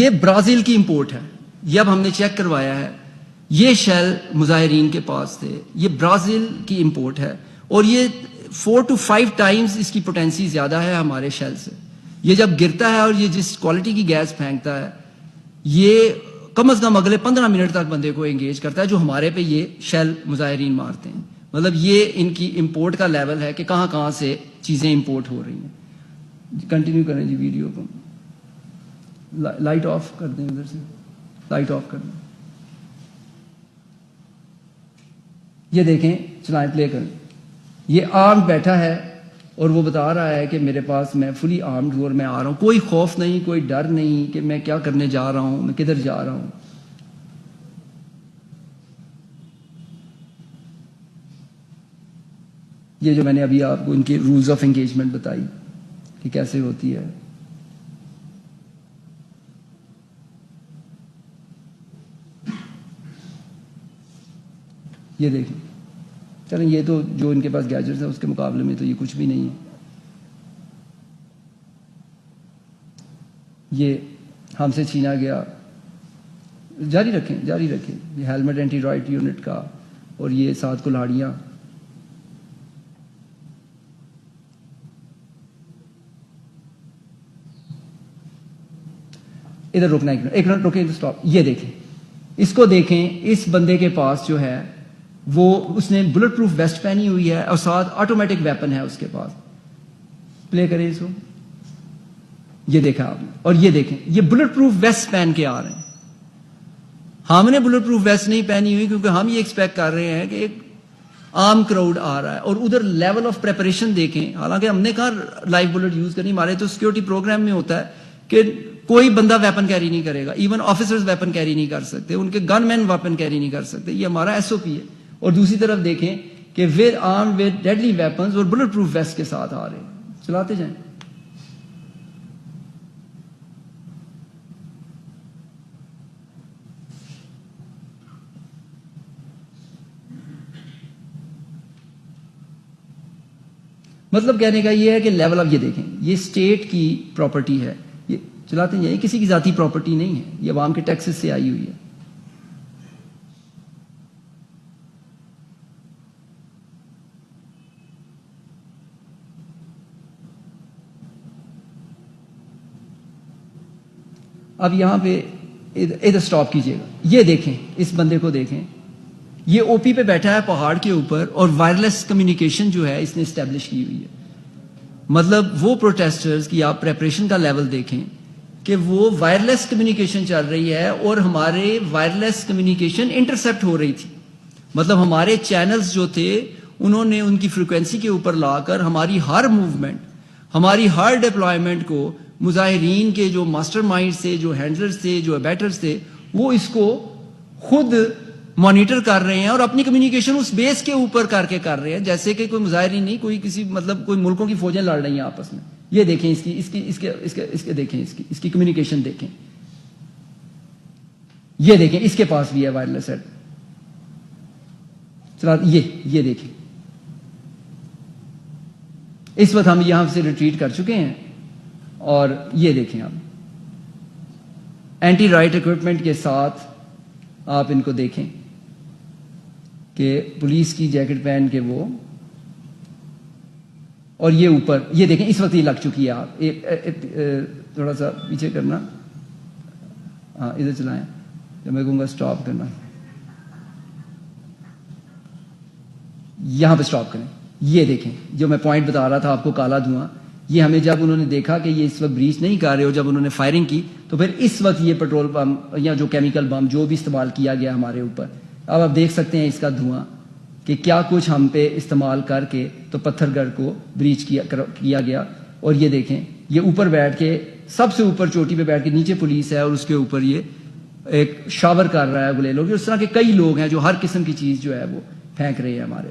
یہ برازیل کی امپورٹ ہے. یہ اب ہم نے چیک کروایا ہے, یہ شیل مظاہرین کے پاس تھے, یہ برازیل کی امپورٹ ہے, اور یہ 4 to 5 ٹائمز اس کی پوٹینسی زیادہ ہے ہمارے شیل سے. یہ جب گرتا ہے اور یہ جس کوالٹی کی گیس پھینکتا ہے, یہ کم از کم اگلے 15 منٹ تک بندے کو انگیج کرتا ہے, جو ہمارے پہ یہ شیل مظاہرین مارتے ہیں. مطلب یہ ان کی امپورٹ کا لیول ہے کہ کہاں کہاں سے چیزیں امپورٹ ہو رہی ہیں. کنٹینیو کریں جی ویڈیو کو. لائٹ آف کر دیں, ادھر سے لائٹ آف کر دیں. یہ دیکھیں, چلائیں, پلے کریں. یہ آرم بیٹھا ہے اور وہ بتا رہا ہے کہ میرے پاس, میں فلی آرمڈ ہوں اور میں آ رہا ہوں, کوئی خوف نہیں, کوئی ڈر نہیں کہ میں کیا کرنے جا رہا ہوں, میں کدھر جا رہا ہوں. یہ جو میں نے ابھی آپ کو ان کے رولز آف انگیجمنٹ بتائی کہ کیسے ہوتی ہے. یہ دیکھیں, چلیں, یہ تو جو ان کے پاس گیجٹس ہیں اس کے مقابلے میں تو یہ کچھ بھی نہیں ہے. یہ ہم سے چھینا گیا. جاری رکھیں, جاری رکھیں. یہ ہیلمٹ اینٹی رائٹ یونٹ کا, اور یہ 7 کلاڑیاں. ادھر رکنا, ایک منٹ رکیں, اسٹاپ. یہ دیکھیں, اس کو دیکھیں. اس بندے کے پاس جو ہے وہ, اس نے بلٹ پروف ویسٹ پہنی ہوئی ہے اور ساتھ آٹومیٹک ویپن ہے اس کے پاس. پلے کریں اس کو. یہ دیکھا آپ نے, اور یہ دیکھیں, یہ بلٹ پروف ویسٹ پہن کے آ رہے ہیں. ہم نے بلٹ پروف ویسٹ نہیں پہنی ہوئی کیونکہ ہم یہ ایکسپیکٹ کر رہے ہیں کہ ایک عام کراؤڈ آ رہا ہے, اور ادھر لیول آف پریپریشن دیکھیں. حالانکہ ہم نے کہا لائف بلٹ یوز کرنی, ہمارے تو سیکورٹی پروگرام میں ہوتا ہے کہ کوئی بندہ ویپن کیری نہیں کرے گا. ایون آفیسرز ویپن کیری نہیں کر سکتے, ان کے گن مین ویپن کیری نہیں کر سکتے. یہ ہمارا ایس او پی ہے. اور دوسری طرف دیکھیں کہ with arm with deadly weapons اور بلٹ پروف ویسٹ کے ساتھ آ رہے ہیں. چلاتے جائیں. مطلب کہنے کا یہ ہے کہ لیول اب یہ دیکھیں, یہ اسٹیٹ کی پراپرٹی ہے. یہ چلاتے ہیں, یہ کسی کی ذاتی پراپرٹی نہیں ہے, یہ عوام کے ٹیکسز سے آئی ہوئی ہے. اب یہاں پہ ادھر سٹاپ کیجئے گا. یہ دیکھیں, اس بندے کو دیکھیں, یہ او پی پہ بیٹھا ہے پہاڑ کے اوپر, اور وائرلیس کمیونیکیشن جو ہے اس نے اسٹیبلش کی ہوئی ہے. مطلب وہ پروٹیسٹرز کی آپ پریپریشن کا لیول دیکھیں کہ وہ وائرلیس کمیونیکیشن چل رہی ہے, اور ہمارے وائرلیس کمیونیکیشن انٹرسیپٹ ہو رہی تھی. مطلب ہمارے چینلز جو تھے انہوں نے ان کی فریکوینسی کے اوپر لا کر ہماری ہر موومنٹ, ہماری ہر ڈپلائمنٹ کو مظاہرین کے جو ماسٹر مائنڈ تھے, جو ہینڈلرز تھے, جو ابیٹرز تھے, وہ اس کو خود مانیٹر کر رہے ہیں, اور اپنی کمیونیکیشن اس بیس کے اوپر کر رہے ہیں, جیسے کہ کوئی مظاہرین نہیں, کوئی کسی مطلب کوئی ملکوں کی فوجیں لڑ رہی ہیں آپس میں. یہ دیکھیں, اس کے دیکھیں, اس کی کمیونیکیشن دیکھیں. یہ دیکھیں, اس کے پاس بھی ہے وائرلیس ہیڈ. چلا, یہ دیکھیں. اس وقت ہم یہاں سے ریٹریٹ کر چکے ہیں, اور یہ دیکھیں آپ اینٹی رائٹ اکوپمنٹ کے ساتھ آپ ان کو دیکھیں کہ پولیس کی جیکٹ پہن کے وہ, اور یہ اوپر, یہ دیکھیں اس وقت یہ لگ چکی ہے. آپ تھوڑا سا پیچھے کرنا, ہاں ادھر چلائیں, جب میں کہوں گا سٹاپ کرنا, یہاں پہ سٹاپ کریں. یہ دیکھیں جو میں پوائنٹ بتا رہا تھا آپ کو, کالا دھواں. یہ ہمیں جب انہوں نے دیکھا کہ یہ اس وقت بریچ نہیں کر رہے, اور جب انہوں نے فائرنگ کی تو پھر اس وقت یہ پیٹرول پمپ یا جو کیمیکل بم جو بھی استعمال کیا گیا ہمارے اوپر, اب آپ دیکھ سکتے ہیں اس کا دھواں کہ کیا کچھ ہم پہ استعمال کر کے تو پتھر گڑھ کو بریچ کیا گیا. اور یہ دیکھیں, یہ اوپر بیٹھ کے, سب سے اوپر چوٹی پہ بیٹھ کے, نیچے پولیس ہے اور اس کے اوپر یہ ایک شاور کر رہا ہے گلیلوں کی. اس طرح کے کئی لوگ ہیں جو ہر قسم کی چیز جو ہے وہ پھینک رہے ہیں ہمارے.